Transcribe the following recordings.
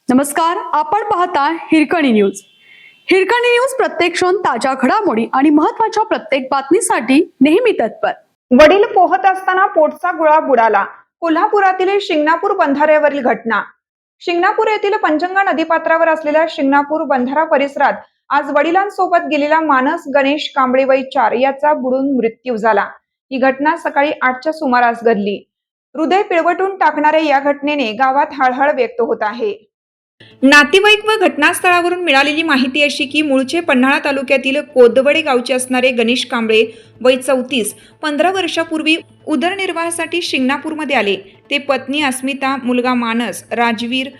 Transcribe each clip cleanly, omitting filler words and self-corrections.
नमस्कार, आपण पाहता हिरकणी न्यूज. हिरकणी न्यूज प्रत्येक क्षण ताज्या घडामोडी आणि महत्त्वाच्या प्रत्येक बातमीसाठी नेहमी तत्पर. वडील पोहत असताना पोटचा गोळा बुडाला. कोल्हापुरातील शिंगणापूर बंधाऱ्यावरील घटना. शिंगणापूर येथील पंचगंगा नदीपात्रावर असलेल्या शिंगणापूर बंधारा परिसरात आज वडिलांसोबत गेलेला मानस गणेश कांबळे वय 4 याचा बुडून मृत्यू झाला. ही घटना सकाळी 8च्या सुमारास घडली. हृदय पिळवटून टाकणाऱ्या या घटनेने गावात हळहळ व्यक्त होत आहे. नातेवाईक व घटनास्थळावरून मिळालेली माहिती अशी की मूळचे पन्हाळा तालुक्यातील कोदवडे गावचे असणारे गणेश कांबळे वय 34 15 वर्षापूर्वी उदरनिर्वाहासाठी शिंगणापूरमध्ये आले. ते पत्नी अस्मिता, मुलगा मानस, राजवीर,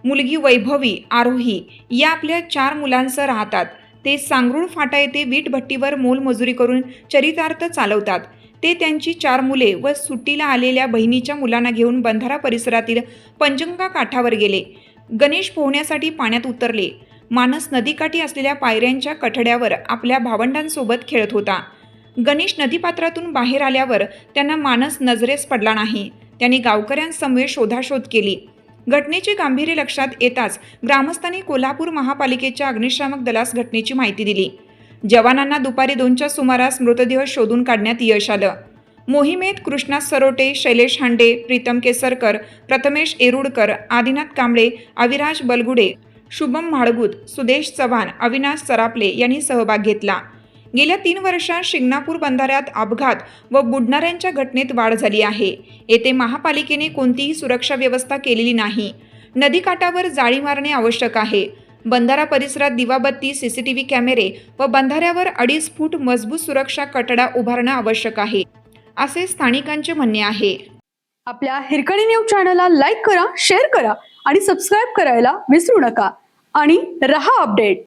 मुलगी वैभवी, आरोही या आपल्या 4 मुलांसह राहतात. ते सांगरूळ फाटा येथे वीटभट्टीवर मोलमजुरी करून चरितार्थ चालवतात. ते त्यांची 4 मुले व सुट्टीला आलेल्या बहिणीच्या मुलांना घेऊन बंधारा परिसरातील पंचगंगा काठावर गेले. गणेश पोहण्यासाठी पाण्यात उतरले. मानस नदीकाठी असलेल्या पायऱ्यांच्या कठड्यावर आपल्या भावंडांसोबत खेळत होता. गणेश नदीपात्रातून बाहेर आल्यावर त्यांना मानस नजरेस पडला नाही. त्यांनी गावकऱ्यांसमवेत शोधाशोध केली. घटनेचे गांभीर्य लक्षात येताच ग्रामस्थांनी कोल्हापूर महापालिकेच्या अग्निशामक दलास घटनेची माहिती दिली. जवानांना दुपारी 2च्या सुमारास मृतदेह शोधून काढण्यात यश आलं. मोहिमेत कृष्णा सरोटे, शैलेश हांडे, प्रीतम केसरकर, प्रथमेश एरुडकर, आदिनाथ कांबळे, अविराज बलगुडे, शुभम म्हाळगुत, सुदेश चव्हाण, अविनाश सरापले यांनी सहभाग घेतला. गेल्या 3 वर्षात शिंगणापूर बंधाऱ्यात अपघात व बुडणाऱ्यांच्या घटनेत वाढ झाली आहे. येथे महापालिकेने कोणतीही सुरक्षा व्यवस्था केलेली नाही. नदीकाठावर जाळी मारणे आवश्यक आहे. बंधारा परिसरात दिवाबत्ती, सीसीटीव्ही कॅमेरे व बंधाऱ्यावर 2.5 फूट मजबूत सुरक्षा कठडा उभारणं आवश्यक आहे, असे स्थानिकांचे म्हणणे आहे. आपल्या हिरकणी न्यूज चॅनलला लाईक करा, शेअर करा आणि सबस्क्राईब करायला विसरू नका आणि रहा अपडेट.